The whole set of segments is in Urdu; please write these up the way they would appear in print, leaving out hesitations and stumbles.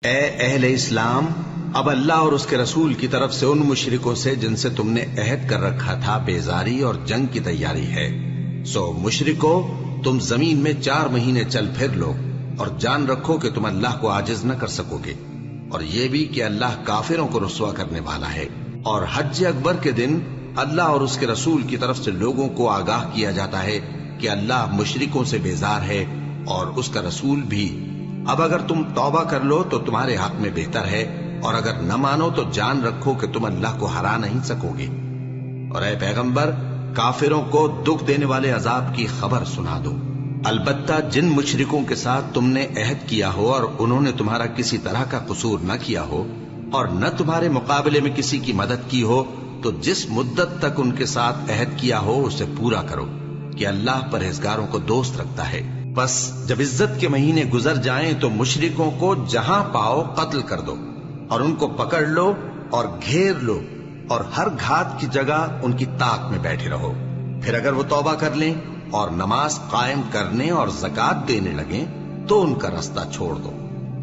اے اہل اسلام، اب اللہ اور اس کے رسول کی طرف سے ان مشرکوں سے جن سے تم نے عہد کر رکھا تھا بیزاری اور جنگ کی تیاری ہے۔ سو مشرکو، تم زمین میں 4 مہینے چل پھر لو اور جان رکھو کہ تم اللہ کو عاجز نہ کر سکو گے، اور یہ بھی کہ اللہ کافروں کو رسوا کرنے والا ہے۔ اور حج اکبر کے دن اللہ اور اس کے رسول کی طرف سے لوگوں کو آگاہ کیا جاتا ہے کہ اللہ مشرکوں سے بیزار ہے اور اس کا رسول بھی۔ اب اگر تم توبہ کر لو تو تمہارے حق میں بہتر ہے، اور اگر نہ مانو تو جان رکھو کہ تم اللہ کو ہرا نہیں سکو گے۔ اور اے پیغمبر، کافروں کو دکھ دینے والے عذاب کی خبر سنا دو۔ البتہ جن مشرکوں کے ساتھ تم نے عہد کیا ہو اور انہوں نے تمہارا کسی طرح کا قصور نہ کیا ہو اور نہ تمہارے مقابلے میں کسی کی مدد کی ہو، تو جس مدت تک ان کے ساتھ عہد کیا ہو اسے پورا کرو، کہ اللہ پرہیزگاروں کو دوست رکھتا ہے۔ بس جب عزت کے مہینے گزر جائیں تو مشرکوں کو جہاں پاؤ قتل کر دو، اور ان کو پکڑ لو اور گھیر لو، اور ہر گھات کی جگہ ان کی طاق میں بیٹھے رہو۔ پھر اگر وہ توبہ کر لیں اور نماز قائم کرنے اور زکوٰۃ دینے لگیں تو ان کا رستہ چھوڑ دو،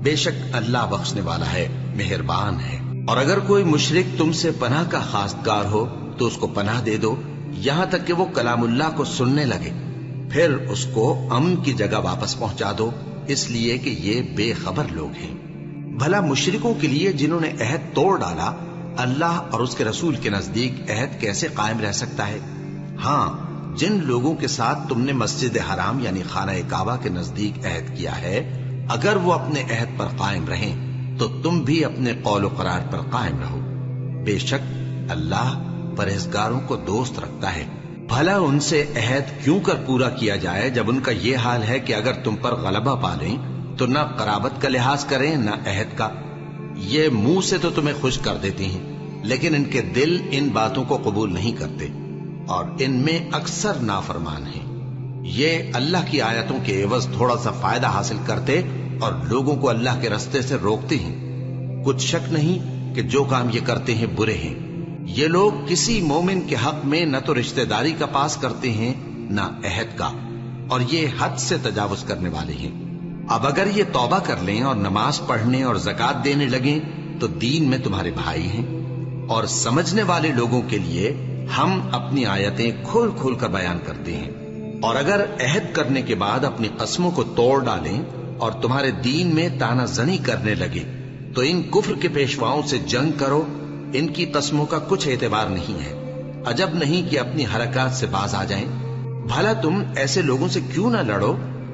بے شک اللہ بخشنے والا ہے، مہربان ہے۔ اور اگر کوئی مشرک تم سے پناہ کا خواستگار ہو تو اس کو پناہ دے دو، یہاں تک کہ وہ کلام اللہ کو سننے لگے، پھر اس کو امن کی جگہ واپس پہنچا دو، اس لیے کہ یہ بے خبر لوگ ہیں۔ بھلا مشرکوں کے لیے جنہوں نے عہد توڑ ڈالا، اللہ اور اس کے رسول کے نزدیک عہد کیسے قائم رہ سکتا ہے؟ ہاں، جن لوگوں کے ساتھ تم نے مسجد حرام یعنی خانہ کعبہ کے نزدیک عہد کیا ہے، اگر وہ اپنے عہد پر قائم رہیں تو تم بھی اپنے قول و قرار پر قائم رہو، بے شک اللہ پرہیزگاروں کو دوست رکھتا ہے۔ بھلا ان سے عہد کیوں کر پورا کیا جائے جب ان کا یہ حال ہے کہ اگر تم پر غلبہ پالیں تو نہ قرابت کا لحاظ کریں نہ عہد کا۔ یہ منہ سے تو تمہیں خوش کر دیتی ہیں، لیکن ان کے دل ان باتوں کو قبول نہیں کرتے، اور ان میں اکثر نافرمان ہیں۔ یہ اللہ کی آیتوں کے عوض تھوڑا سا فائدہ حاصل کرتے اور لوگوں کو اللہ کے رستے سے روکتے ہیں۔ کچھ شک نہیں کہ جو کام یہ کرتے ہیں برے ہیں۔ یہ لوگ کسی مومن کے حق میں نہ تو رشتہ داری کا پاس کرتے ہیں نہ عہد کا، اور یہ حد سے تجاوز کرنے والے ہیں۔ اب اگر یہ توبہ کر لیں اور نماز پڑھنے اور زکوٰۃ دینے لگیں تو دین میں تمہارے بھائی ہیں، اور سمجھنے والے لوگوں کے لیے ہم اپنی آیتیں کھول کھول کر بیان کرتے ہیں۔ اور اگر عہد کرنے کے بعد اپنی قسموں کو توڑ ڈالیں اور تمہارے دین میں تانا زنی کرنے لگے تو ان کفر کے پیشواؤں سے جنگ کرو، ان کی قسموں کا کچھ اعتبار نہیں ہے، عجب نہیں کہ اپنی حرکات سے باز آ جائیں۔ بھلا تم ایسے لوگوں سے کیوں نہ لڑو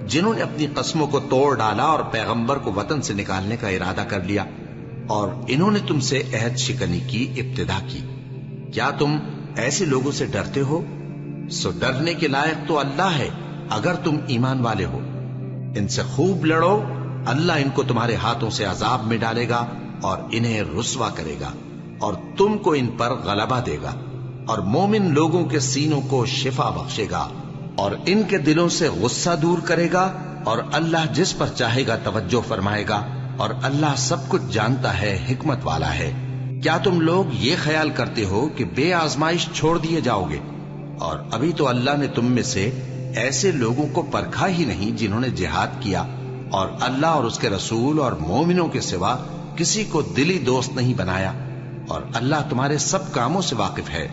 جنہوں نے اپنی قسموں کو توڑ ڈالا اور پیغمبر کو وطن سے نکالنے کا ارادہ کر لیا، اور انہوں نے تم سے عہد شکنی کی ابتدا کی۔ کیا تم ایسے لوگوں سے ڈرتے ہو؟ سو ڈرنے کے لائق تو اللہ ہے اگر تم ایمان والے ہو۔ ان سے خوب لڑو، اللہ ان کو تمہارے ہاتھوں سے عذاب میں ڈالے گا اور انہیں رسوا کرے گا، اور تم کو ان پر غلبہ دے گا، اور مومن لوگوں کے سینوں کو شفا بخشے گا، اور ان کے دلوں سے غصہ دور کرے گا، اور اللہ جس پر چاہے گا توجہ فرمائے گا، اور اللہ سب کچھ جانتا ہے، حکمت والا ہے۔ کیا تم لوگ یہ خیال کرتے ہو کہ بے آزمائش چھوڑ دیے جاؤ گے؟ اور ابھی تو اللہ نے تم میں سے ایسے لوگوں کو پرکھا ہی نہیں جنہوں نے جہاد کیا، اور اللہ اور اس کے رسول اور مومنوں کے سوا کسی کو دلی دوست نہیں بنایا، اور اللہ تمہارے سب کاموں سے واقف ہے۔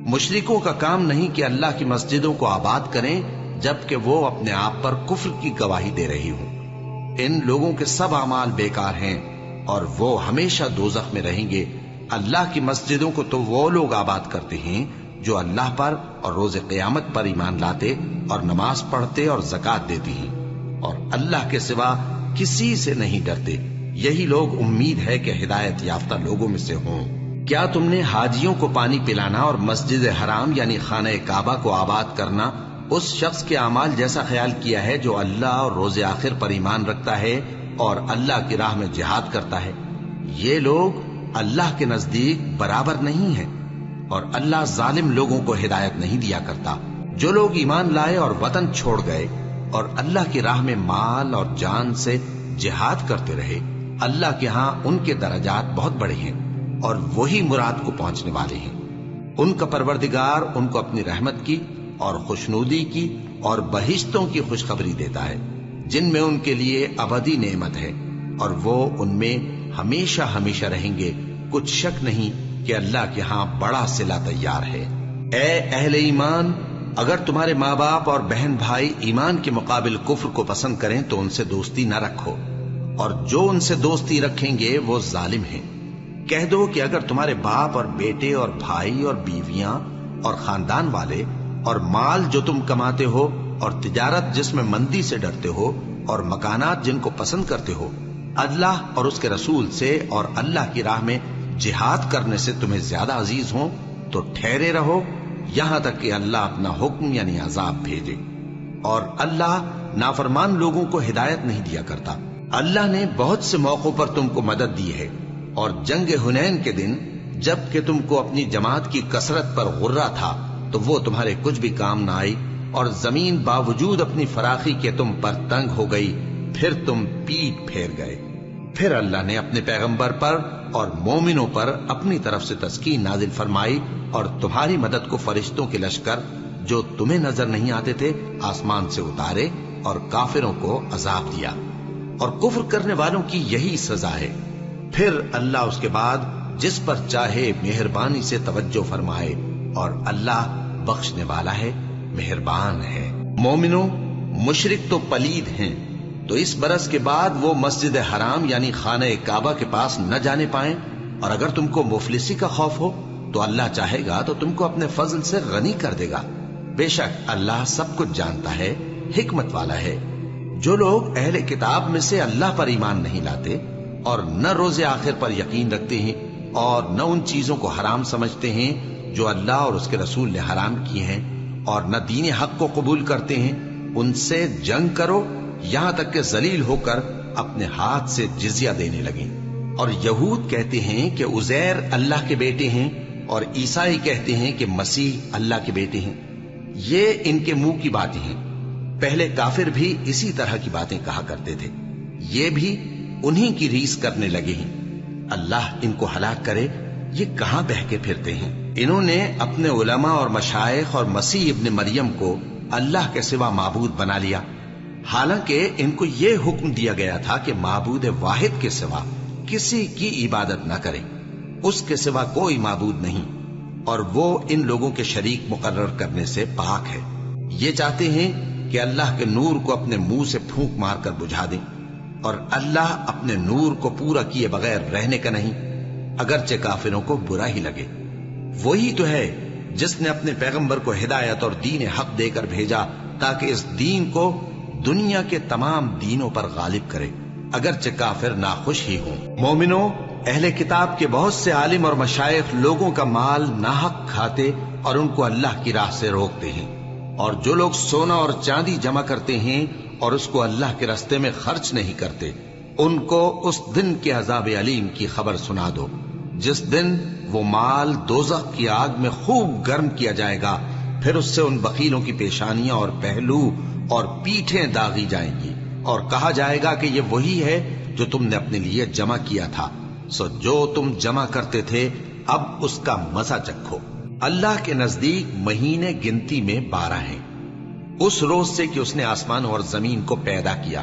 مشرکوں کا کام نہیں کہ اللہ کی مسجدوں کو آباد کریں جبکہ وہ اپنے آپ پر کفر کی گواہی دے رہی ہوں۔ ان لوگوں کے سب اعمال بیکار ہیں اور وہ ہمیشہ دوزخ میں رہیں گے۔ اللہ کی مسجدوں کو تو وہ لوگ آباد کرتے ہیں جو اللہ پر اور روز قیامت پر ایمان لاتے اور نماز پڑھتے اور زکوٰۃ دیتی ہیں، اور اللہ کے سوا کسی سے نہیں ڈرتے۔ یہی لوگ امید ہے کہ ہدایت یافتہ لوگوں میں سے ہوں۔ کیا تم نے حاجیوں کو پانی پلانا اور مسجد حرام یعنی خانہ کعبہ کو آباد کرنا اس شخص کے اعمال جیسا خیال کیا ہے جو اللہ اور روز آخر پر ایمان رکھتا ہے اور اللہ کی راہ میں جہاد کرتا ہے؟ یہ لوگ اللہ کے نزدیک برابر نہیں ہیں، اور اللہ ظالم لوگوں کو ہدایت نہیں دیا کرتا۔ جو لوگ ایمان لائے اور وطن چھوڑ گئے اور اللہ کی راہ میں مال اور جان سے جہاد کرتے رہے، اللہ کے ہاں ان کے درجات بہت بڑے ہیں، اور وہی مراد کو پہنچنے والے ہیں۔ ان کا پروردگار ان کو اپنی رحمت کی اور خوشنودی کی اور بہشتوں کی خوشخبری دیتا ہے جن میں ان کے لیے ابدی نعمت ہے، اور وہ ان میں ہمیشہ ہمیشہ رہیں گے، کچھ شک نہیں کہ اللہ کے ہاں بڑا صلہ تیار ہے۔ اے اہل ایمان، اگر تمہارے ماں باپ اور بہن بھائی ایمان کے مقابل کفر کو پسند کریں تو ان سے دوستی نہ رکھو، اور جو ان سے دوستی رکھیں گے وہ ظالم ہیں۔ کہہ دو کہ اگر تمہارے باپ اور بیٹے اور بھائی اور بیویاں اور خاندان والے اور مال جو تم کماتے ہو اور تجارت جس میں مندی سے ڈرتے ہو اور مکانات جن کو پسند کرتے ہو اللہ اور اس کے رسول سے اور اللہ کی راہ میں جہاد کرنے سے تمہیں زیادہ عزیز ہوں تو ٹھہرے رہو یہاں تک کہ اللہ اپنا حکم یعنی عذاب بھیجے، اور اللہ نافرمان لوگوں کو ہدایت نہیں دیا کرتا۔ اللہ نے بہت سے موقعوں پر تم کو مدد دی ہے، اور جنگ حنین کے دن جب کہ تم کو اپنی جماعت کی کثرت پر غرہ تھا تو وہ تمہارے کچھ بھی کام نہ آئی، اور زمین باوجود اپنی فراخی کے تم پر تنگ ہو گئی، پھر تم پیٹ پھیر گئے۔ پھر اللہ نے اپنے پیغمبر پر اور مومنوں پر اپنی طرف سے تسکین نازل فرمائی، اور تمہاری مدد کو فرشتوں کے لشکر جو تمہیں نظر نہیں آتے تھے آسمان سے اتارے، اور کافروں کو عذاب دیا، اور کفر کرنے والوں کی یہی سزا ہے۔ پھر اللہ اس کے بعد جس پر چاہے مہربانی سے توجہ فرمائے، اور اللہ بخشنے والا ہے، مہربان ہے۔ مومنوں، مشرک تو پلید ہیں، تو اس برس کے بعد وہ مسجد حرام یعنی خانہ کعبہ کے پاس نہ جانے پائیں، اور اگر تم کو مفلسی کا خوف ہو تو اللہ چاہے گا تو تم کو اپنے فضل سے غنی کر دے گا۔ بے شک اللہ سب کچھ جانتا ہے، حکمت والا ہے۔ جو لوگ اہل کتاب میں سے اللہ پر ایمان نہیں لاتے اور نہ روز آخر پر یقین رکھتے ہیں اور نہ ان چیزوں کو حرام سمجھتے ہیں جو اللہ اور اس کے رسول نے حرام کی ہیں، اور نہ دین حق کو قبول کرتے ہیں، ان سے جنگ کرو یہاں تک کہ ذلیل ہو کر اپنے ہاتھ سے جزیہ دینے لگیں۔ اور یہود کہتے ہیں کہ عزیر اللہ کے بیٹے ہیں، اور عیسائی کہتے ہیں کہ مسیح اللہ کے بیٹے ہیں۔ یہ ان کے منہ کی باتیں ہیں، پہلے کافر بھی اسی طرح کی باتیں کہا کرتے تھے، یہ بھی انہی کی ریس کرنے لگے ہیں۔ اللہ ان کو ہلاک کرے، یہ کہاں بہکے پھرتے ہیں۔ انہوں نے اپنے علماء اور مشائخ اور مسیح ابن مریم کو اللہ کے سوا معبود بنا لیا، حالانکہ ان کو یہ حکم دیا گیا تھا کہ معبود واحد کے سوا کسی کی عبادت نہ کریں، اس کے سوا کوئی معبود نہیں، اور وہ ان لوگوں کے شریک مقرر کرنے سے پاک ہے۔ یہ چاہتے ہیں کہ اللہ کے نور کو اپنے منہ سے پھونک مار کر بجھا دیں، اور اللہ اپنے نور کو پورا کیے بغیر رہنے کا نہیں، اگرچہ کافروں کو برا ہی لگے۔ وہی تو ہے جس نے اپنے پیغمبر کو ہدایت اور دین حق دے کر بھیجا تاکہ اس دین کو دنیا کے تمام دینوں پر غالب کرے، اگرچہ کافر ناخوش ہی ہوں۔ مومنوں، اہل کتاب کے بہت سے عالم اور مشائخ لوگوں کا مال ناحق کھاتے اور ان کو اللہ کی راہ سے روکتے ہیں، اور جو لوگ سونا اور چاندی جمع کرتے ہیں اور اس کو اللہ کے راستے میں خرچ نہیں کرتے، ان کو اس دن کے عذاب علیم کی خبر سنا دو، جس دن وہ مال دوزخ کی آگ میں خوب گرم کیا جائے گا، پھر اس سے ان بخیلوں کی پیشانیاں اور پہلو اور پیٹھیں داغی جائیں گی، اور کہا جائے گا کہ یہ وہی ہے جو تم نے اپنے لیے جمع کیا تھا، سو جو تم جمع کرتے تھے اب اس کا مزہ چکھو۔ اللہ کے نزدیک مہینے گنتی میں 12 ہیں، اس روز سے کہ اس نے آسمان اور زمین کو پیدا کیا۔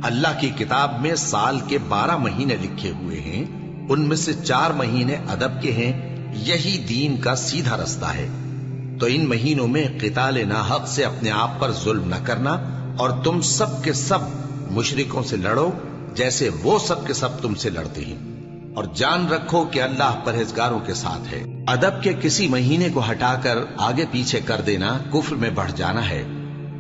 اللہ کی کتاب میں سال کے 12 مہینے لکھے ہوئے ہیں، ان میں سے 4 مہینے ادب کے ہیں، یہی دین کا سیدھا رستہ ہے۔ تو ان مہینوں میں قتال ناحق سے اپنے آپ پر ظلم نہ کرنا، اور تم سب کے سب مشرکوں سے لڑو جیسے وہ سب کے سب تم سے لڑتے ہیں، اور جان رکھو کہ اللہ پرہیزگاروں کے ساتھ ہے۔ ادب کے کسی مہینے کو ہٹا کر آگے پیچھے کر دینا کفر میں بڑھ جانا ہے،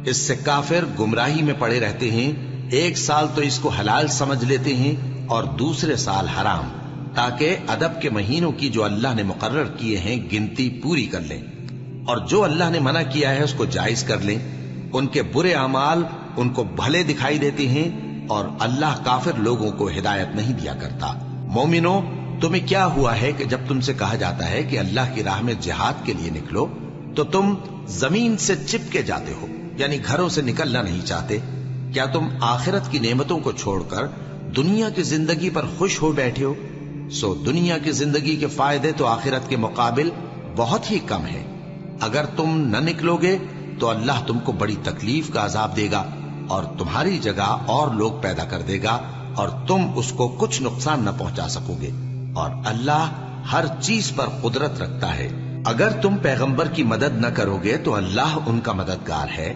اس سے کافر گمراہی میں پڑے رہتے ہیں۔ ایک سال تو اس کو حلال سمجھ لیتے ہیں اور دوسرے سال حرام، تاکہ ادب کے مہینوں کی جو اللہ نے مقرر کیے ہیں گنتی پوری کر لیں، اور جو اللہ نے منع کیا ہے اس کو جائز کر لیں۔ ان کے برے اعمال ان کو بھلے دکھائی دیتے ہیں، اور اللہ کافر لوگوں کو ہدایت نہیں دیا کرتا۔ مومنوں، تمہیں کیا ہوا ہے کہ جب تم سے کہا جاتا ہے کہ اللہ کی راہ میں جہاد کے لیے نکلو تو تم زمین سے چپکے جاتے ہو، یعنی گھروں سے نکلنا نہیں چاہتے؟ کیا تم آخرت کی نعمتوں کو چھوڑ کر دنیا کی زندگی پر خوش ہو بیٹھے ہو؟ سو دنیا کی زندگی کے فائدے تو آخرت کے مقابل بہت ہی کم ہیں۔ اگر تم نہ نکلو گے تو اللہ تم کو بڑی تکلیف کا عذاب دے گا، اور تمہاری جگہ اور لوگ پیدا کر دے گا اور تم اس کو کچھ نقصان نہ پہنچا سکوگے، اور اللہ ہر چیز پر قدرت رکھتا ہے۔ اگر تم پیغمبر کی مدد نہ کرو گے تو اللہ ان کا مددگار ہے۔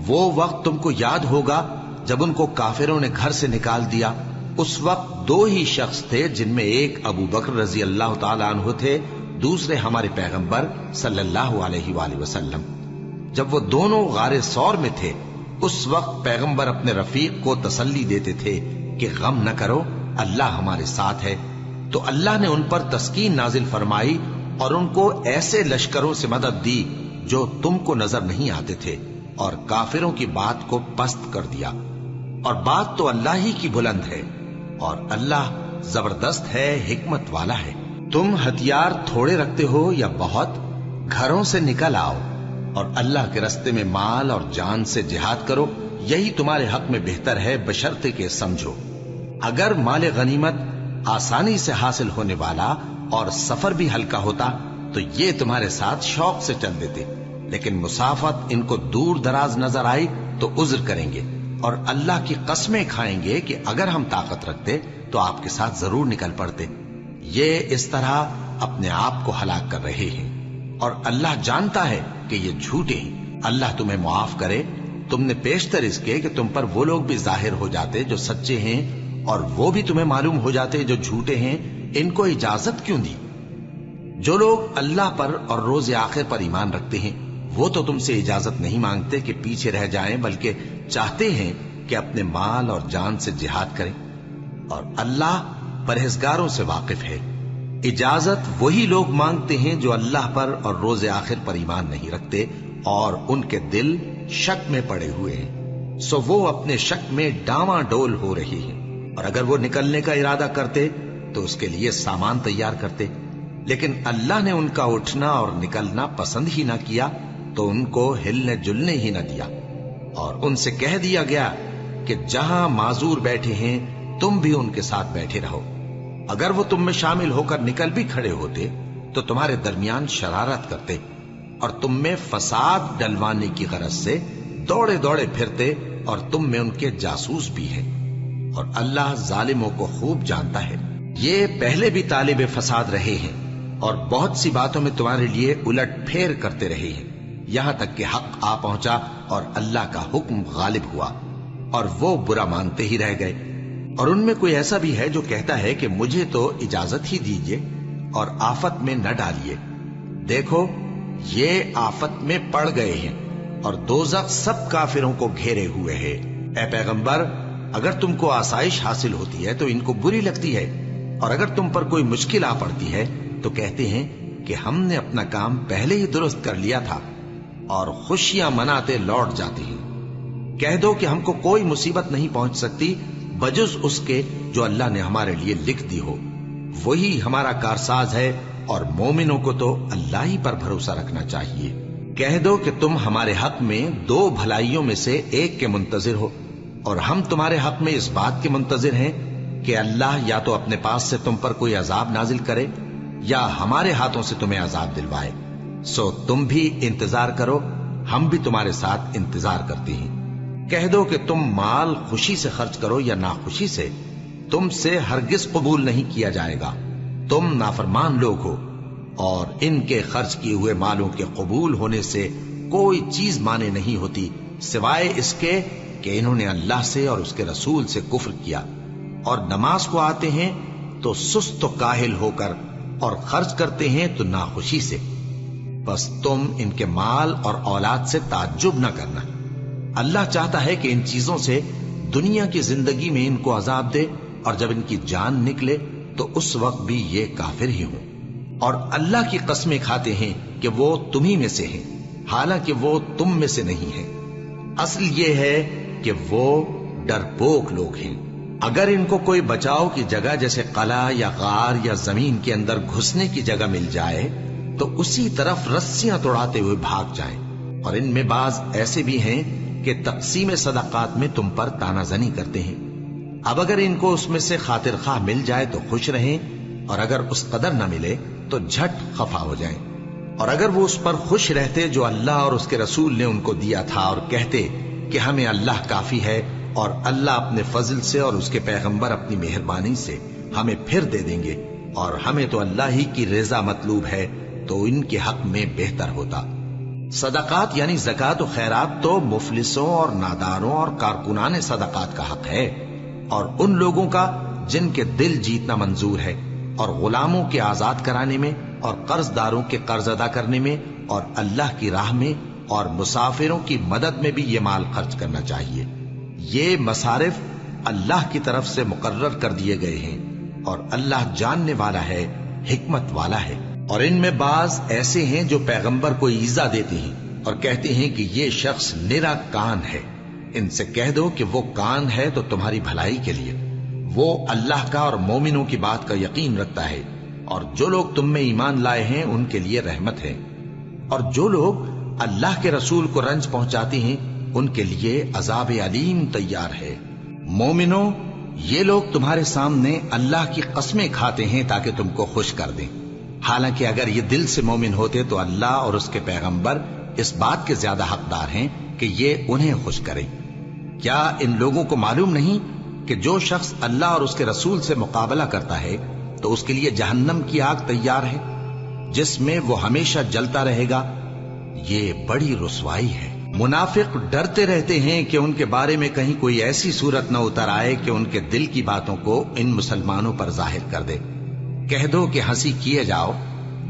وہ وقت تم کو یاد ہوگا جب ان کو کافروں نے گھر سے نکال دیا۔ اس وقت دو ہی شخص تھے، جن میں ایک ابو بکر رضی اللہ تعالی عنہ تھے، دوسرے ہمارے پیغمبر صلی اللہ علیہ وآلہ وسلم۔ جب وہ دونوں غار ثور میں تھے، اس وقت پیغمبر اپنے رفیق کو تسلی دیتے تھے کہ غم نہ کرو، اللہ ہمارے ساتھ ہے۔ تو اللہ نے ان پر تسکین نازل فرمائی اور ان کو ایسے لشکروں سے مدد دی جو تم کو نظر نہیں آتے تھے، اور کافروں کی بات کو پست کر دیا۔ اور بات تو اللہ ہی کی بلند ہے، اور اللہ زبردست ہے، حکمت والا ہے۔ تم ہتھیار تھوڑے رکھتے ہو یا بہت، گھروں سے نکل آؤ اور اللہ کے راستے میں مال اور جان سے جہاد کرو، یہی تمہارے حق میں بہتر ہے، بشرطے کہ سمجھو۔ اگر مال غنیمت آسانی سے حاصل ہونے والا اور سفر بھی ہلکا ہوتا تو یہ تمہارے ساتھ شوق سے چل دیتے، لیکن مسافت ان کو دور دراز نظر آئی تو عذر کریں گے، اور اللہ کی قسمیں کھائیں گے کہ اگر ہم طاقت رکھتے تو آپ کے ساتھ ضرور نکل پڑتے۔ یہ اس طرح اپنے آپ کو ہلاک کر رہے ہیں، اور اللہ جانتا ہے کہ یہ جھوٹے ہیں۔ اللہ تمہیں معاف کرے، تم نے پیشتر اس کے کہ تم پر وہ لوگ بھی ظاہر ہو جاتے جو سچے ہیں، اور وہ بھی تمہیں معلوم ہو جاتے جو جھوٹے ہیں۔ ان کو اجازت کیوں دی؟ جو لوگ اللہ پر اور روز آخر پر ایمان رکھتے ہیں وہ تو تم سے اجازت نہیں مانگتے کہ پیچھے رہ جائیں، بلکہ چاہتے ہیں کہ اپنے مال اور جان سے جہاد کریں، اور اللہ پرہیزگاروں سے واقف ہے۔ اجازت وہی لوگ مانگتے ہیں جو اللہ پر اور روز آخر پر ایمان نہیں رکھتے اور ان کے دل شک میں پڑے ہوئے ہیں، سو وہ اپنے شک میں ڈاواں ڈول ہو رہی ہیں۔ اور اگر وہ نکلنے کا ارادہ کرتے تو اس کے لیے سامان تیار کرتے، لیکن اللہ نے ان کا اٹھنا اور نکلنا پسند ہی نہ کیا تو ان کو ہلنے جلنے ہی نہ دیا، اور ان سے کہہ دیا گیا کہ جہاں معذور بیٹھے ہیں تم بھی ان کے ساتھ بیٹھے رہو۔ اگر وہ تم میں شامل ہو کر نکل بھی کھڑے ہوتے تو تمہارے درمیان شرارت کرتے اور تم میں فساد ڈلوانے کی غرض سے دوڑے دوڑے پھرتے، اور تم میں ان کے جاسوس بھی ہیں، اور اللہ ظالموں کو خوب جانتا ہے۔ یہ پہلے بھی طالب فساد رہے ہیں اور بہت سی باتوں میں تمہارے لیے الٹ پھیر کرتے رہے ہیں، یہاں تک کہ حق آ پہنچا اور اللہ کا حکم غالب ہوا، اور وہ برا مانتے ہی رہ گئے۔ اور ان میں کوئی ایسا بھی ہے جو کہتا ہے کہ مجھے تو اجازت ہی دیجئے اور آفت میں نہ ڈالیے۔ دیکھو یہ آفت میں پڑ گئے ہیں، اور دوزخ سب کافروں کو گھیرے ہوئے ہے۔ اے پیغمبر، اگر تم کو آسائش حاصل ہوتی ہے تو ان کو بری لگتی ہے، اور اگر تم پر کوئی مشکل آ پڑتی ہے تو کہتے ہیں کہ ہم نے اپنا کام پہلے ہی درست کر لیا تھا، اور خوشیاں مناتے لوٹ جاتے ہیں۔ کہہ دو کہ ہم کو کوئی مصیبت نہیں پہنچ سکتی بجز اس کے جو اللہ نے ہمارے لیے لکھ دی ہو، وہی ہمارا کارساز ہے، اور مومنوں کو تو اللہ ہی پر بھروسہ رکھنا چاہیے۔ کہہ دو کہ تم ہمارے حق میں دو بھلائیوں میں سے ایک کے منتظر ہو، اور ہم تمہارے حق میں اس بات کے منتظر ہیں کہ اللہ یا تو اپنے پاس سے تم پر کوئی عذاب نازل کرے یا ہمارے ہاتھوں سے تمہیں عذاب دلوائے، سو تم بھی انتظار کرو، ہم بھی تمہارے ساتھ انتظار کرتے ہیں۔ کہہ دو کہ تم مال خوشی سے خرچ کرو یا ناخوشی سے، تم سے ہرگز قبول نہیں کیا جائے گا، تم نافرمان لوگ ہو، اور ان کے خرچ کیے ہوئے مالوں کے قبول ہونے سے کوئی چیز مانے نہیں ہوتی سوائے اس کے کہ انہوں نے اللہ سے اور اس کے رسول سے کفر کیا، اور نماز کو آتے ہیں تو سست و کاہل ہو کر، اور خرچ کرتے ہیں تو ناخوشی سے۔ بس تم ان کے مال اور اولاد سے تعجب نہ کرنا، اللہ چاہتا ہے کہ ان چیزوں سے دنیا کی زندگی میں ان کو عذاب دے، اور جب ان کی جان نکلے تو اس وقت بھی یہ کافر ہی ہوں، اور اللہ کی قسمیں کھاتے ہیں کہ وہ تمہیں میں سے ہیں، حالانکہ وہ تم میں سے نہیں ہیں۔ اصل یہ ہے کہ وہ ڈرپوک لوگ ہیں۔ اگر ان کو کوئی بچاؤ کی جگہ جیسے قلعہ یا غار یا زمین کے اندر گھسنے کی جگہ مل جائے تو اسی طرف رسیاں توڑاتے ہوئے بھاگ جائیں، اور ان میں بعض ایسے بھی ہیں کہ تقسیم صدقات میں تم پر تانا زنی کرتے ہیں۔ اب اگر ان کو اس میں سے خاطر خواہ مل جائے تو خوش رہیں، اور اگر اس قدر نہ ملے تو جھٹ خفا ہو جائیں۔ اور اگر وہ اس پر خوش رہتے جو اللہ اور اس کے رسول نے ان کو دیا تھا، اور کہتے کہ ہمیں اللہ کافی ہے اور اللہ اپنے فضل سے اور اس کے پیغمبر اپنی مہربانی سے ہمیں پھر دے دیں گے، اور ہمیں تو اللہ ہی کی رضا مطلوب ہے، تو ان کے حق میں بہتر ہوتا۔ صدقات یعنی زکوٰۃ و خیرات تو مفلسوں اور ناداروں اور کارکنان صدقات کا حق ہے، اور ان لوگوں کا جن کے دل جیتنا منظور ہے، اور غلاموں کے آزاد کرانے میں، اور قرض داروں کے قرض ادا کرنے میں، اور اللہ کی راہ میں اور مسافروں کی مدد میں بھی یہ مال خرچ کرنا چاہیے۔ یہ مصارف اللہ کی طرف سے مقرر کر دیے گئے ہیں، اور اللہ جاننے والا ہے، حکمت والا ہے۔ اور ان میں بعض ایسے ہیں جو پیغمبر کو ایذا دیتے ہیں اور کہتے ہیں کہ یہ شخص نرا کان ہے۔ ان سے کہہ دو کہ وہ کان ہے تو تمہاری بھلائی کے لیے، وہ اللہ کا اور مومنوں کی بات کا یقین رکھتا ہے، اور جو لوگ تم میں ایمان لائے ہیں ان کے لیے رحمت ہے، اور جو لوگ اللہ کے رسول کو رنج پہنچاتے ہیں ان کے لیے عذاب علیم تیار ہے۔ مومنوں، یہ لوگ تمہارے سامنے اللہ کی قسمیں کھاتے ہیں تاکہ تم کو خوش کر دیں، حالانکہ اگر یہ دل سے مومن ہوتے تو اللہ اور اس کے پیغمبر اس بات کے زیادہ حقدار ہیں کہ یہ انہیں خوش کریں۔ کیا ان لوگوں کو معلوم نہیں کہ جو شخص اللہ اور اس کے رسول سے مقابلہ کرتا ہے تو اس کے لیے جہنم کی آگ تیار ہے، جس میں وہ ہمیشہ جلتا رہے گا؟ یہ بڑی رسوائی ہے۔ منافق ڈرتے رہتے ہیں کہ ان کے بارے میں کہیں کوئی ایسی صورت نہ اتر آئے کہ ان کے دل کی باتوں کو ان مسلمانوں پر ظاہر کر دے۔ کہہ دو کہ ہنسی کیے جاؤ،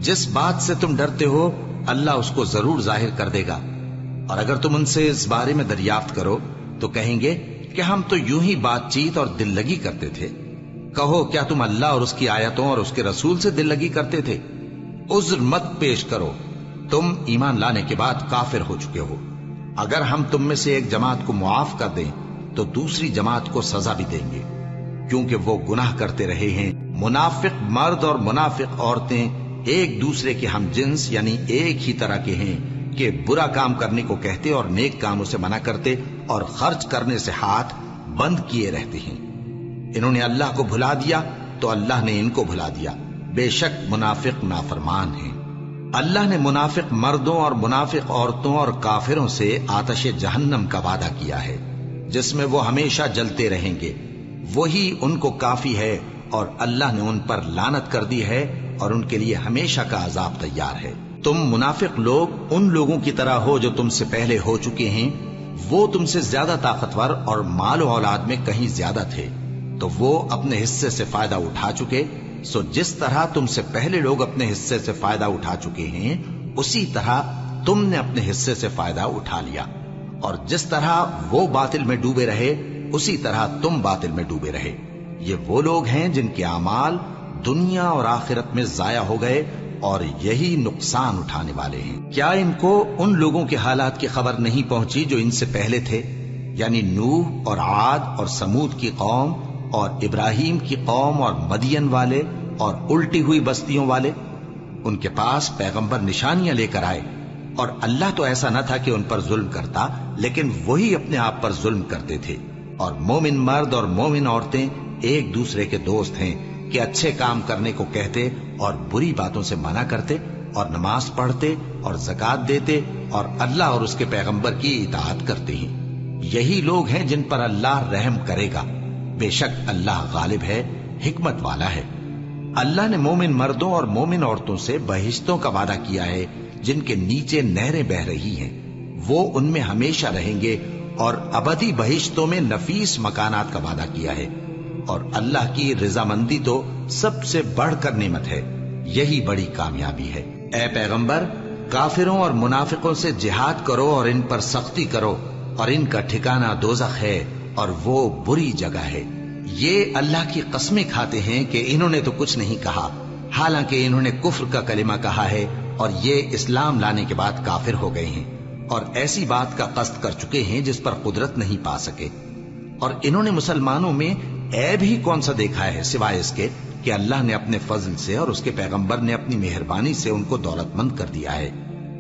جس بات سے تم ڈرتے ہو اللہ اس کو ضرور ظاہر کر دے گا، اور اگر تم ان سے اس بارے میں دریافت کرو تو کہیں گے کہ ہم تو یوں ہی بات چیت اور دل لگی کرتے تھے۔ کہو کیا تم اللہ اور اس کی آیتوں اور اس کے رسول سے دل لگی کرتے تھے؟ عذر مت پیش کرو، تم ایمان لانے کے بعد کافر ہو چکے ہو۔ اگر ہم تم میں سے ایک جماعت کو معاف کر دیں تو دوسری جماعت کو سزا بھی دیں گے، کیونکہ وہ گناہ کرتے رہے ہیں۔ منافق مرد اور منافق عورتیں ایک دوسرے کے ہم جنس یعنی ایک ہی طرح کے ہیں کہ برا کام کرنے کو کہتے اور نیک کاموں سے منع کرتے اور خرچ کرنے سے ہاتھ بند کیے رہتے ہیں۔ انہوں نے اللہ کو بھلا دیا تو اللہ نے ان کو بھلا دیا، بے شک منافق نافرمان ہیں۔ اللہ نے منافق مردوں اور منافق عورتوں اور کافروں سے آتش جہنم کا وعدہ کیا ہے، جس میں وہ ہمیشہ جلتے رہیں گے، وہی ان کو کافی ہے، اور اللہ نے ان پر لعنت کر دی ہے اور ان کے لیے ہمیشہ کا عذاب تیار ہے۔ تم منافق لوگ ان لوگوں کی طرح ہو جو تم سے پہلے ہو چکے ہیں، وہ تم سے زیادہ طاقتور اور مال و اولاد میں کہیں زیادہ تھے، تو وہ اپنے حصے سے فائدہ اٹھا چکے، سو جس طرح تم سے پہلے لوگ اپنے حصے سے فائدہ اٹھا چکے ہیں اسی طرح تم نے اپنے حصے سے فائدہ اٹھا لیا، اور جس طرح وہ باطل میں ڈوبے رہے اسی طرح تم باطل میں ڈوبے رہے۔ یہ وہ لوگ ہیں جن کے اعمال دنیا اور آخرت میں ضائع ہو گئے اور یہی نقصان اٹھانے والے ہیں۔ کیا ان کو ان لوگوں کے حالات کی خبر نہیں پہنچی جو ان سے پہلے تھے، یعنی نوح اور عاد اور سمود کی قوم اور ابراہیم کی قوم اور مدین والے اور الٹی ہوئی بستیوں والے؟ ان کے پاس پیغمبر نشانیاں لے کر آئے، اور اللہ تو ایسا نہ تھا کہ ان پر ظلم کرتا، لیکن وہی اپنے آپ پر ظلم کرتے تھے۔ اور مومن مرد اور مومن عورتیں ایک دوسرے کے دوست ہیں کہ اچھے کام کرنے کو کہتے اور بری باتوں سے منع کرتے، اور نماز پڑھتے اور زکوٰۃ دیتے اور اللہ اور اس کے پیغمبر کی اطاعت کرتے ہیں۔ یہی لوگ ہیں جن پر اللہ رحم کرے گا، بے شک اللہ غالب ہے، حکمت والا ہے۔ اللہ نے مومن مردوں اور مومن عورتوں سے بہشتوں کا وعدہ کیا ہے جن کے نیچے نہریں بہ رہی ہیں، وہ ان میں ہمیشہ رہیں گے، اور ابدی بہشتوں میں نفیس مکانات کا وعدہ کیا ہے، اور اللہ کی رضامندی تو سب سے بڑھ کر نعمت ہے، یہی بڑی کامیابی ہے۔ اے پیغمبر، کافروں اور منافقوں سے جہاد کرو اور ان پر سختی کرو، اور ان کا ٹھکانہ دوزخ ہے اور وہ بری جگہ ہے۔ یہ اللہ کی قسمیں کھاتے ہیں کہ انہوں نے تو کچھ نہیں کہا، حالانکہ انہوں نے کفر کا کلمہ کہا ہے اور یہ اسلام لانے کے بعد کافر ہو گئے ہیں، اور ایسی بات کا قصد کر چکے ہیں جس پر قدرت نہیں پا سکے۔ اور انہوں نے مسلمانوں میں عیب ہی کون سا دیکھا ہے سوائے اس کے کہ اللہ نے اپنے فضل سے اور اس کے پیغمبر نے اپنی مہربانی سے ان کو دولت مند کر دیا ہے۔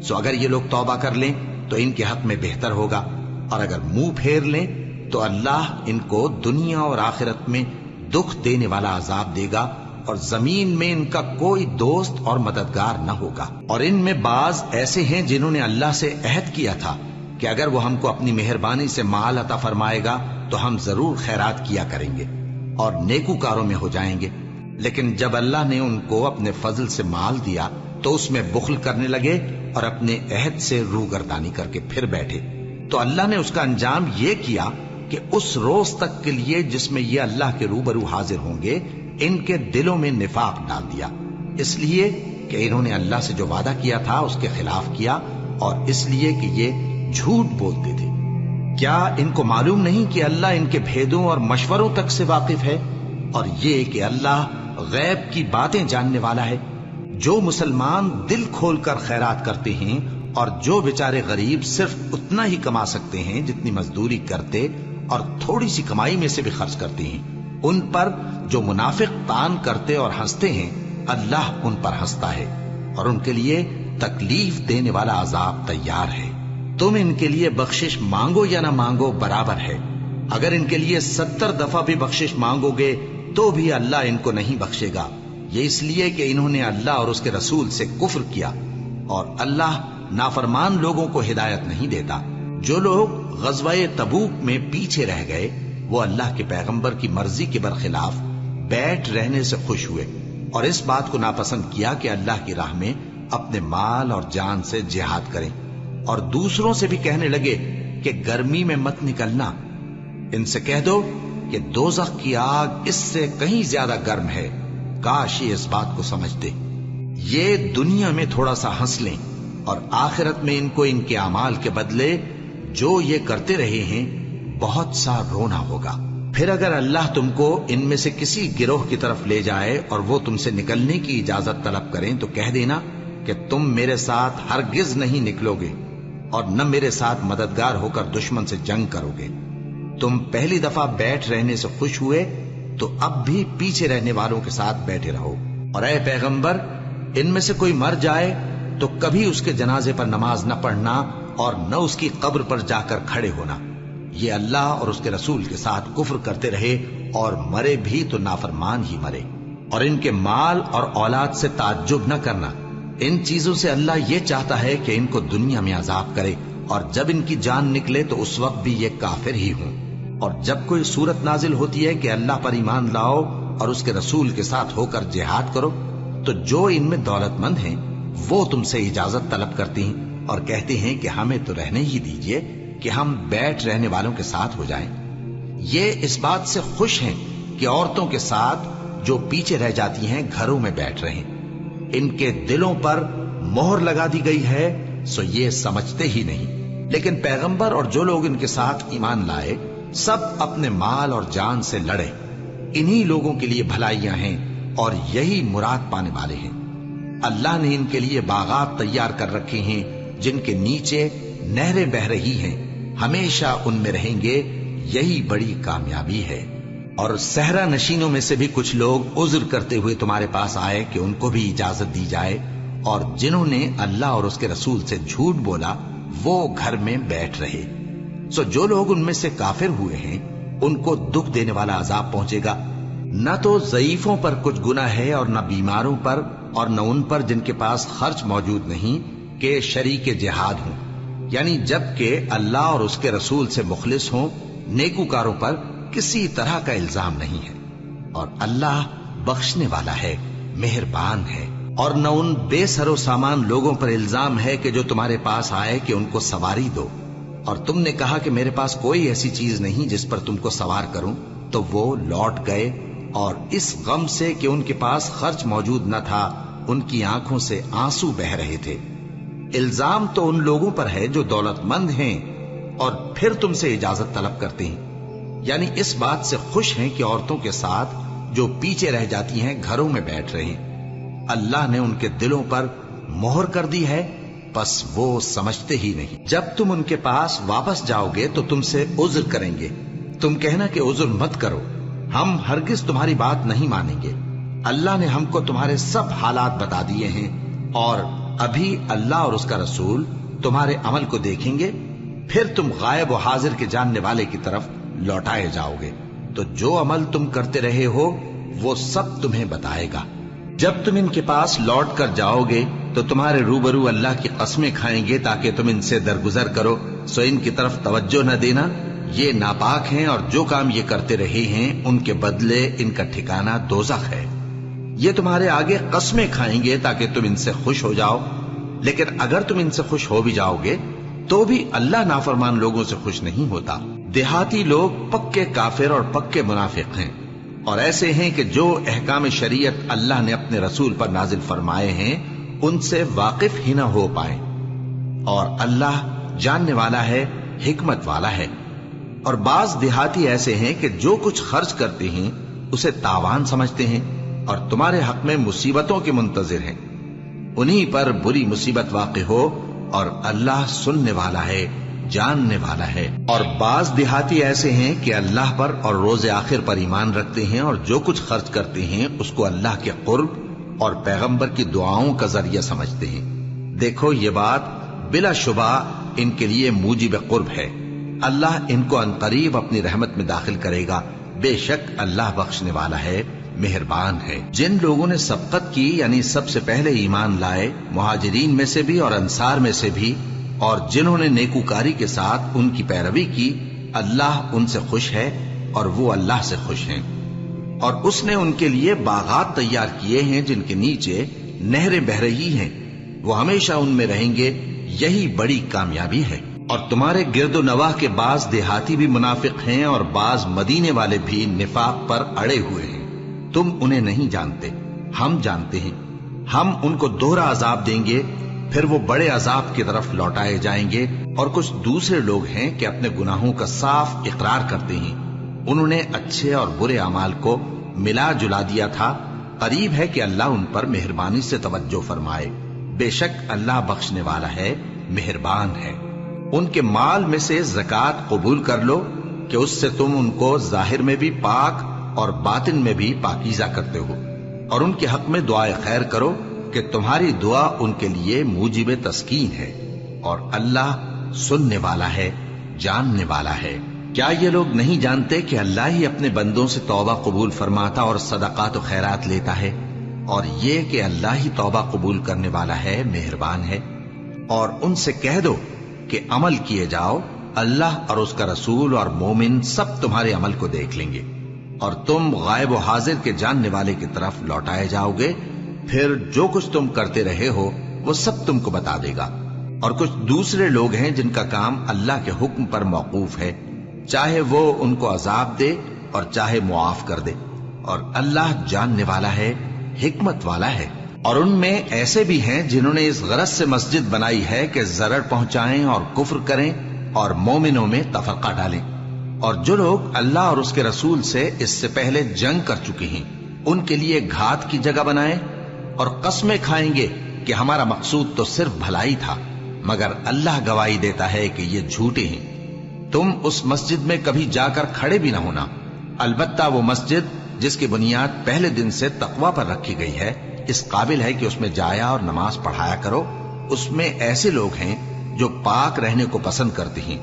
سو اگر یہ لوگ توبہ کر لیں تو ان کے حق میں بہتر ہوگا، اور اگر منہ پھیر لیں تو اللہ ان کو دنیا اور آخرت میں دکھ دینے والا عذاب دے گا، اور زمین میں ان کا کوئی دوست اور مددگار نہ ہوگا۔ اور ان میں بعض ایسے ہیں جنہوں نے اللہ سے عہد کیا تھا کہ اگر وہ ہم کو اپنی مہربانی سے مال عطا فرمائے گا تو ہم ضرور خیرات کیا کریں گے اور نیکوکاروں میں ہو جائیں گے۔ لیکن جب اللہ نے ان کو اپنے فضل سے مال دیا تو اس میں بخل کرنے لگے اور اپنے عہد سے روگردانی کر کے پھر بیٹھے، تو اللہ نے اس کا انجام یہ کیا کہ اس روز تک کے لیے جس میں یہ اللہ کے روبرو حاضر ہوں گے ان کے دلوں میں نفاق ڈال دیا، اس لیے کہ انہوں نے اللہ سے جو وعدہ کیا تھا اس کے خلاف کیا، اور اس لیے کہ یہ جھوٹ بولتے تھے۔ کیا ان کو معلوم نہیں کہ اللہ ان کے بھیدوں اور مشوروں تک سے واقف ہے، اور یہ کہ اللہ غیب کی باتیں جاننے والا ہے؟ جو مسلمان دل کھول کر خیرات کرتے ہیں اور جو بیچارے غریب صرف اتنا ہی کما سکتے ہیں جتنی مزدوری کرتے اور تھوڑی سی کمائی میں سے بھی خرچ کرتے ہیں، ان پر جو منافق تان کرتے اور ہنستے ہیں اللہ ان پر ہنستا ہے اور ان کے لیے تکلیف دینے والا عذاب تیار ہے۔ تم ان کے لیے بخشش مانگو یا نہ مانگو برابر ہے، اگر ان کے لیے 70 دفعہ بھی بخشش مانگو گے تو بھی اللہ ان کو نہیں بخشے گا، یہ اس لیے کہ انہوں نے اللہ اور اس کے رسول سے کفر کیا، اور اللہ نافرمان لوگوں کو ہدایت نہیں دیتا۔ جو لوگ غزوہ تبوک میں پیچھے رہ گئے وہ اللہ کے پیغمبر کی مرضی کے برخلاف بیٹھ رہنے سے خوش ہوئے اور اس بات کو ناپسند کیا کہ اللہ کی راہ میں اپنے مال اور جان سے جہاد کریں، اور دوسروں سے بھی کہنے لگے کہ گرمی میں مت نکلنا۔ ان سے کہہ دو کہ دوزخ کی آگ اس سے کہیں زیادہ گرم ہے، کاش یہ اس بات کو سمجھتے۔ یہ دنیا میں تھوڑا سا ہنس لیں اور آخرت میں ان کو ان کے اعمال کے بدلے جو یہ کرتے رہے ہیں بہت سا رونا ہوگا۔ پھر اگر اللہ تم کو ان میں سے کسی گروہ کی طرف لے جائے اور وہ تم سے نکلنے کی اجازت طلب کریں تو کہہ دینا کہ تم میرے ساتھ ہرگز نہیں نکلو گے اور نہ میرے ساتھ مددگار ہو کر دشمن سے جنگ کرو گے۔ تم پہلی دفعہ بیٹھ رہنے سے خوش ہوئے تو اب بھی پیچھے رہنے والوں کے ساتھ بیٹھے رہو، اور اے پیغمبر ان میں سے کوئی مر جائے تو کبھی اس کے جنازے پر نماز نہ پڑھنا اور نہ اس کی قبر پر جا کر کھڑے ہونا۔ یہ اللہ اور اس کے رسول کے ساتھ کفر کرتے رہے اور مرے بھی تو نافرمان ہی مرے۔ اور ان کے مال اور اولاد سے تعجب نہ کرنا، ان چیزوں سے اللہ یہ چاہتا ہے کہ ان کو دنیا میں عذاب کرے، اور جب ان کی جان نکلے تو اس وقت بھی یہ کافر ہی ہوں۔ اور جب کوئی صورت نازل ہوتی ہے کہ اللہ پر ایمان لاؤ اور اس کے رسول کے ساتھ ہو کر جہاد کرو، تو جو ان میں دولت مند ہیں وہ تم سے اجازت طلب کرتی ہیں اور کہتے ہیں کہ ہمیں تو رہنے ہی دیجئے کہ ہم بیٹھ رہنے والوں کے ساتھ ہو جائیں۔ یہ اس بات سے خوش ہیں کہ عورتوں کے ساتھ جو پیچھے رہ جاتی ہیں گھروں میں بیٹھ رہیں۔ ان کے دلوں پر مہر لگا دی گئی ہے سو یہ سمجھتے ہی نہیں۔ لیکن پیغمبر اور جو لوگ ان کے ساتھ ایمان لائے سب اپنے مال اور جان سے لڑے، انہی لوگوں کے لیے بھلائیاں ہیں اور یہی مراد پانے والے ہیں۔ اللہ نے ان کے لیے باغات تیار کر رکھے ہیں جن کے نیچے نہریں بہ رہی ہیں، ہمیشہ ان میں رہیں گے، یہی بڑی کامیابی ہے۔ اور صحرا نشینوں میں سے بھی کچھ لوگ عذر کرتے ہوئے تمہارے پاس آئے کہ ان کو بھی اجازت دی جائے، اور جنہوں نے اللہ اور اس کے رسول سے جھوٹ بولا وہ گھر میں بیٹھ رہے۔ سو جو لوگ ان میں سے کافر ہوئے ہیں ان کو دکھ دینے والا عذاب پہنچے گا۔ نہ تو ضعیفوں پر کچھ گناہ ہے اور نہ بیماروں پر اور نہ ان پر جن کے پاس خرچ موجود نہیں کہ شریک جہاد ہوں، یعنی جب کہ اللہ اور اس کے رسول سے مخلص ہوں، نیکوکاروں پر کسی طرح کا الزام نہیں ہے، اور اللہ بخشنے والا ہے، مہربان ہے۔ اور نہ ان بے سر و سامان لوگوں پر الزام ہے کہ جو تمہارے پاس آئے کہ ان کو سواری دو، اور تم نے کہا کہ میرے پاس کوئی ایسی چیز نہیں جس پر تم کو سوار کروں، تو وہ لوٹ گئے، اور اس غم سے کہ ان کے پاس خرچ موجود نہ تھا ان کی آنکھوں سے آنسو بہ رہے تھے۔ الزام تو ان لوگوں پر ہے جو دولت مند ہیں اور پھر تم سے اجازت طلب کرتے ہیں، یعنی اس بات سے خوش ہیں کہ عورتوں کے ساتھ جو پیچھے رہ جاتی ہیں گھروں میں بیٹھ رہے ہیں۔ اللہ نے ان کے دلوں پر مہر کر دی ہے، پس وہ سمجھتے ہی نہیں۔ جب تم ان کے پاس واپس جاؤ گے تو تم سے عذر کریں گے، تم کہنا کہ عذر مت کرو، ہم ہرگز تمہاری بات نہیں مانیں گے۔ اللہ نے ہم کو تمہارے سب حالات بتا دیے ہیں، اور ابھی اللہ اور اس کا رسول تمہارے عمل کو دیکھیں گے، پھر تم غائب و حاضر کے جاننے والے کی طرف لوٹائے جاؤ گے، تو جو عمل تم کرتے رہے ہو وہ سب تمہیں بتائے گا۔ جب تم ان کے پاس لوٹ کر جاؤ گے تو تمہارے روبرو اللہ کی قسمیں کھائیں گے تاکہ تم ان سے درگزر کرو، سو ان کی طرف توجہ نہ دینا، یہ ناپاک ہیں اور جو کام یہ کرتے رہے ہیں ان کے بدلے ان کا ٹھکانہ دوزخ ہے۔ یہ تمہارے آگے قسمیں کھائیں گے تاکہ تم ان سے خوش ہو جاؤ، لیکن اگر تم ان سے خوش ہو بھی جاؤ گے تو بھی اللہ نافرمان لوگوں سے خوش نہیں ہوتا۔ دیہاتی لوگ پکے کافر اور پکے منافق ہیں، اور ایسے ہیں کہ جو احکام شریعت اللہ نے اپنے رسول پر نازل فرمائے ہیں ان سے واقف ہی نہ ہو پائیں، اور اللہ جاننے والا ہے، حکمت والا ہے۔ اور بعض دیہاتی ایسے ہیں کہ جو کچھ خرچ کرتے ہیں اسے تاوان سمجھتے ہیں اور تمہارے حق میں مصیبتوں کے منتظر ہیں، انہی پر بری مصیبت واقع ہو، اور اللہ سننے والا ہے، جاننے والا ہے۔ اور بعض دیہاتی ایسے ہیں کہ اللہ پر اور روز آخر پر ایمان رکھتے ہیں، اور جو کچھ خرچ کرتے ہیں اس کو اللہ کے قرب اور پیغمبر کی دعاؤں کا ذریعہ سمجھتے ہیں۔ دیکھو یہ بات بلا شبہ ان کے لیے موجب قرب ہے، اللہ ان کو عنقریب اپنی رحمت میں داخل کرے گا، بے شک اللہ بخشنے والا ہے، مہربان ہے۔ جن لوگوں نے سبقت کی یعنی سب سے پہلے ایمان لائے، مہاجرین میں سے بھی اور انصار میں سے بھی، اور جنہوں نے نیکوکاری کے ساتھ ان کی پیروی کی، اللہ ان سے خوش ہے اور وہ اللہ سے خوش ہیں۔ اور اس نے ان کے لیے باغات تیار کیے ہیں جن کے نیچے نہریں بہہ رہی ہیں، وہ ہمیشہ ان میں رہیں گے، یہی بڑی کامیابی ہے۔ اور تمہارے گرد و نواح کے بعض دیہاتی بھی منافق ہیں اور بعض مدینے والے بھی نفاق پر اڑے ہوئے ہیں، تم انہیں نہیں جانتے، ہم جانتے ہیں۔ ہم ان کو دوہرا عذاب دیں گے، پھر وہ بڑے عذاب کی طرف لوٹائے جائیں گے۔ اور کچھ دوسرے لوگ ہیں کہ اپنے گناہوں کا صاف اقرار کرتے ہیں، انہوں نے اچھے اور برے اعمال کو ملا جلا دیا تھا، قریب ہے کہ اللہ ان پر مہربانی سے توجہ فرمائے، بے شک اللہ بخشنے والا ہے، مہربان ہے۔ ان کے مال میں سے زکوٰۃ قبول کر لو کہ اس سے تم ان کو ظاہر میں بھی پاک اور باطن میں بھی پاکیزہ کرتے ہو، اور ان کے حق میں دعائے خیر کرو کہ تمہاری دعا ان کے لیے موجب تسکین ہے، اور اللہ سننے والا ہے، جاننے والا ہے۔ کیا یہ لوگ نہیں جانتے کہ اللہ ہی اپنے بندوں سے توبہ قبول فرماتا اور صدقات و خیرات لیتا ہے، اور یہ کہ اللہ ہی توبہ قبول کرنے والا ہے، مہربان ہے۔ اور ان سے کہہ دو کہ عمل کیے جاؤ، اللہ اور اس کا رسول اور مومن سب تمہارے عمل کو دیکھ لیں گے، اور تم غائب و حاضر کے جاننے والے کی طرف لوٹائے جاؤ گے، پھر جو کچھ تم کرتے رہے ہو وہ سب تم کو بتا دے گا۔ اور کچھ دوسرے لوگ ہیں جن کا کام اللہ کے حکم پر موقوف ہے، چاہے وہ ان کو عذاب دے اور چاہے معاف کر دے، اور اللہ جاننے والا ہے، حکمت والا ہے۔ اور ان میں ایسے بھی ہیں جنہوں نے اس غرض سے مسجد بنائی ہے کہ ضرر پہنچائیں اور کفر کریں اور مومنوں میں تفرقہ ڈالیں۔ اور جو لوگ اللہ اور اس کے رسول سے اس سے پہلے جنگ کر چکے ہیں ان کے لیے گھات کی جگہ بنائیں، اور قسمیں کھائیں گے کہ ہمارا مقصود تو صرف بھلائی تھا، مگر اللہ گواہی دیتا ہے کہ یہ جھوٹے ہیں۔ تم اس مسجد میں کبھی جا کر کھڑے بھی نہ ہونا، البتہ وہ مسجد جس کی بنیاد پہلے دن سے تقوی پر رکھی گئی ہے اس قابل ہے کہ اس میں جایا اور نماز پڑھایا کرو۔ اس میں ایسے لوگ ہیں جو پاک رہنے کو پسند کرتے ہیں،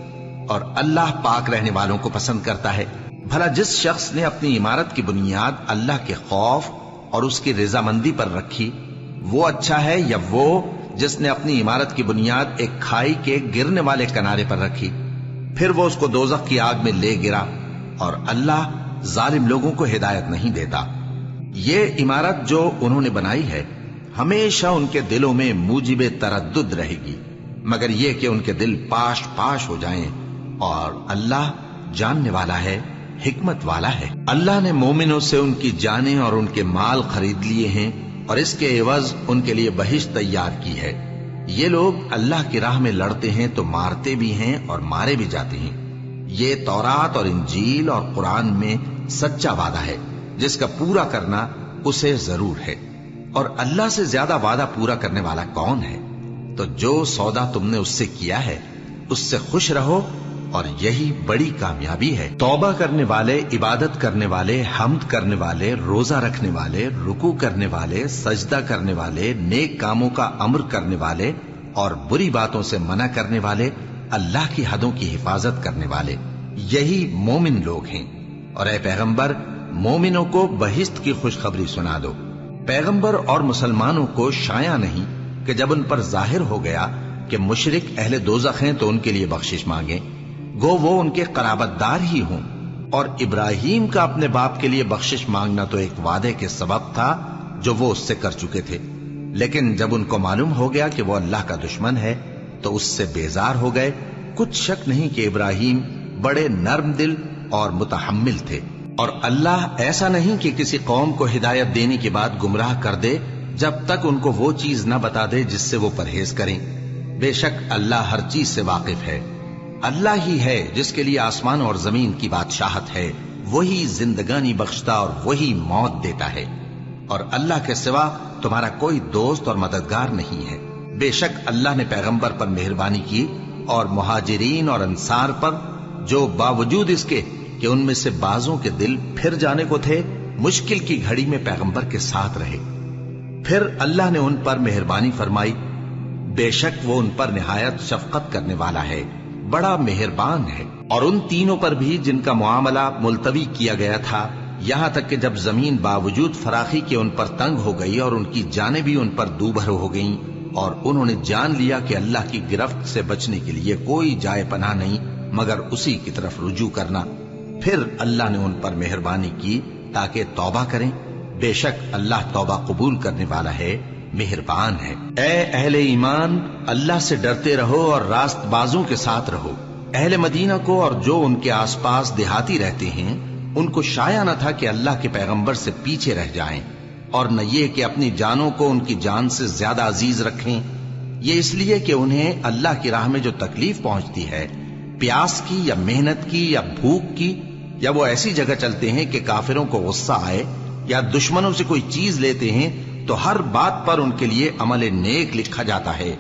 اور اللہ پاک رہنے والوں کو پسند کرتا ہے۔ بھلا جس شخص نے اپنی عمارت کی بنیاد اللہ کے خوف اور اس کی رضامندی پر رکھی، وہ اچھا ہے یا وہ جس نے اپنی عمارت کی بنیاد ایک کھائی کے گرنے والے کنارے پر رکھی، پھر وہ اس کو دوزخ کی آگ میں لے گرا، اور اللہ ظالم لوگوں کو ہدایت نہیں دیتا۔ یہ عمارت جو انہوں نے بنائی ہے ہمیشہ ان کے دلوں میں موجب تردد رہے گی، مگر یہ کہ ان کے دل پاش پاش ہو جائیں، اور اللہ جاننے والا ہے، حکمت والا ہے۔ اللہ نے مومنوں سے ان کی جانیں اور ان کے مال خرید لیے ہیں، اور اس کے عوض ان کے لیے بہشت تیار کی ہے۔ یہ لوگ اللہ کی راہ میں لڑتے ہیں تو مارتے بھی ہیں اور مارے بھی جاتے ہیں۔ یہ تورات اور انجیل اور قرآن میں سچا وعدہ ہے جس کا پورا کرنا اسے ضرور ہے، اور اللہ سے زیادہ وعدہ پورا کرنے والا کون ہے؟ تو جو سودا تم نے اس سے کیا ہے اس سے خوش رہو، اور یہی بڑی کامیابی ہے۔ توبہ کرنے والے، عبادت کرنے والے، حمد کرنے والے، روزہ رکھنے والے، رکوع کرنے والے، سجدہ کرنے والے، نیک کاموں کا امر کرنے والے اور بری باتوں سے منع کرنے والے، اللہ کی حدوں کی حفاظت کرنے والے، یہی مومن لوگ ہیں۔ اور اے پیغمبر، مومنوں کو بہشت کی خوشخبری سنا دو۔ پیغمبر اور مسلمانوں کو شایع نہیں کہ جب ان پر ظاہر ہو گیا کہ مشرک اہل دوزخ ہیں تو ان کے لیے بخشش مانگیں، گو وہ ان کے قرابت دار ہی ہوں۔ اور ابراہیم کا اپنے باپ کے لیے بخشش مانگنا تو ایک وعدے کے سبب تھا جو وہ اس سے کر چکے تھے، لیکن جب ان کو معلوم ہو گیا کہ وہ اللہ کا دشمن ہے تو اس سے بیزار ہو گئے۔ کچھ شک نہیں کہ ابراہیم بڑے نرم دل اور متحمل تھے، اور اللہ ایسا نہیں کہ کسی قوم کو ہدایت دینے کے بعد گمراہ کر دے جب تک ان کو وہ چیز نہ بتا دے جس سے وہ پرہیز کریں۔ بے شک اللہ ہر چیز سے واقف ہے۔ اللہ ہی ہے جس کے لیے آسمان اور زمین کی بادشاہت ہے، وہی زندگانی بخشتا اور وہی موت دیتا ہے، اور اللہ کے سوا تمہارا کوئی دوست اور مددگار نہیں ہے۔ بے شک اللہ نے پیغمبر پر مہربانی کی اور مہاجرین اور انصار پر، جو باوجود اس کے کہ ان میں سے بعضوں کے دل پھر جانے کو تھے، مشکل کی گھڑی میں پیغمبر کے ساتھ رہے۔ پھر اللہ نے ان پر مہربانی فرمائی، بے شک وہ ان پر نہایت شفقت کرنے والا ہے، بڑا مہربان ہے۔ اور ان تینوں پر بھی جن کا معاملہ ملتوی کیا گیا تھا، یہاں تک کہ جب زمین باوجود فراخی کے ان پر تنگ ہو گئی اور ان کی جانیں بھی ان پر دوبھر ہو گئیں، اور انہوں نے جان لیا کہ اللہ کی گرفت سے بچنے کے لیے کوئی جائے پناہ نہیں مگر اسی کی طرف رجوع کرنا، پھر اللہ نے ان پر مہربانی کی تاکہ توبہ کریں۔ بے شک اللہ توبہ قبول کرنے والا ہے، مہربان ہے۔ اے اہل ایمان، اللہ سے ڈرتے رہو اور راست بازوں کے ساتھ رہو۔ اہل مدینہ کو اور جو ان کے آس پاس دیہاتی رہتے ہیں، ان کو شایع نہ تھا کہ اللہ کے پیغمبر سے پیچھے رہ جائیں، اور نہ یہ کہ اپنی جانوں کو ان کی جان سے زیادہ عزیز رکھیں۔ یہ اس لیے کہ انہیں اللہ کی راہ میں جو تکلیف پہنچتی ہے، پیاس کی یا محنت کی یا بھوک کی، یا وہ ایسی جگہ چلتے ہیں کہ کافروں کو غصہ آئے یا دشمنوں سے کوئی چیز لیتے ہیں، تو ہر بات پر ان کے لیے عمل نیک لکھا جاتا ہے۔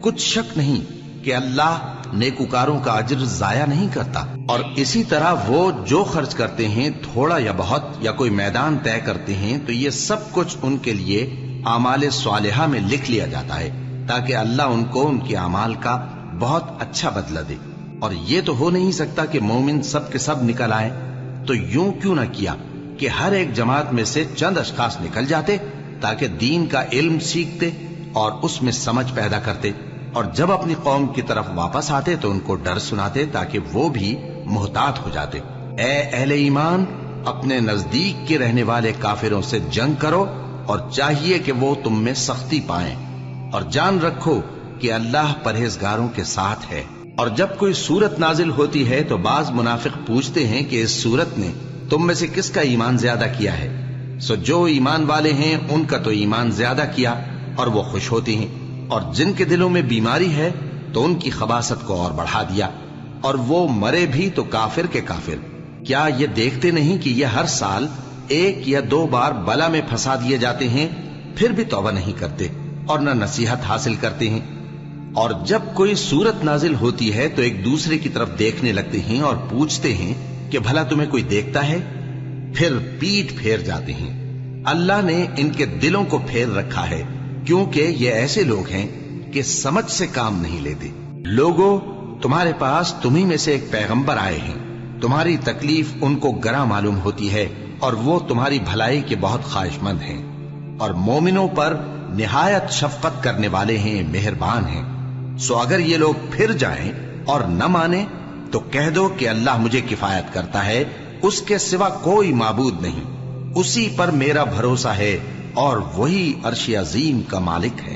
کچھ شک نہیں کہ اللہ نیکوکاروں کا اجر ضائع نہیں کرتا۔ اور اسی طرح وہ جو خرچ کرتے ہیں، تھوڑا یا بہت، یا کوئی میدان طے کرتے ہیں، تو یہ سب کچھ ان کے لیے اعمال صالحہ میں لکھ لیا جاتا ہے، تاکہ اللہ ان کو ان کے اعمال کا بہت اچھا بدلہ دے۔ اور یہ تو ہو نہیں سکتا کہ مومن سب کے سب نکل آئے، تو یوں کیوں نہ کیا کہ ہر ایک جماعت میں سے چند اشخاص نکل جاتے تاکہ دین کا علم سیکھتے اور اس میں سمجھ پیدا کرتے، اور جب اپنی قوم کی طرف واپس آتے تو ان کو ڈر سناتے تاکہ وہ بھی محتاط ہو جاتے۔ اے اہل ایمان، اپنے نزدیک کے رہنے والے کافروں سے جنگ کرو، اور چاہیے کہ وہ تم میں سختی پائیں، اور جان رکھو کہ اللہ پرہیزگاروں کے ساتھ ہے۔ اور جب کوئی سورت نازل ہوتی ہے تو بعض منافق پوچھتے ہیں کہ اس سورت نے تم میں سے کس کا ایمان زیادہ کیا ہے؟ سو جو ایمان والے ہیں ان کا تو ایمان زیادہ کیا، اور وہ خوش ہوتے ہیں، اور جن کے دلوں میں بیماری ہے تو ان کی خباثت کو اور بڑھا دیا، اور وہ مرے بھی تو کافر کے کافر۔ کیا یہ دیکھتے نہیں کہ یہ ہر سال 1 یا 2 بار بلا میں پھنسا دیے جاتے ہیں، پھر بھی توبہ نہیں کرتے اور نہ نصیحت حاصل کرتے ہیں؟ اور جب کوئی سورت نازل ہوتی ہے تو ایک دوسرے کی طرف دیکھنے لگتے ہیں اور پوچھتے ہیں کہ بھلا تمہیں کوئی دیکھتا ہے؟ پھر پیٹ پھیر جاتے ہیں۔ اللہ نے ان کے دلوں کو پھیر رکھا ہے، کیونکہ یہ ایسے لوگ ہیں کہ سمجھ سے کام نہیں لیتے۔ لوگوں، تمہارے پاس تمہیں میں سے ایک پیغمبر آئے ہیں، تمہاری تکلیف ان کو گراں معلوم ہوتی ہے، اور وہ تمہاری بھلائی کے بہت خواہش مند ہیں، اور مومنوں پر نہایت شفقت کرنے والے ہیں، مہربان ہیں۔ سو اگر یہ لوگ پھر جائیں اور نہ مانیں تو کہہ دو کہ اللہ مجھے کفایت کرتا ہے، اس کے سوا کوئی معبود نہیں، اسی پر میرا بھروسہ ہے، اور وہی عرش عظیم کا مالک ہے۔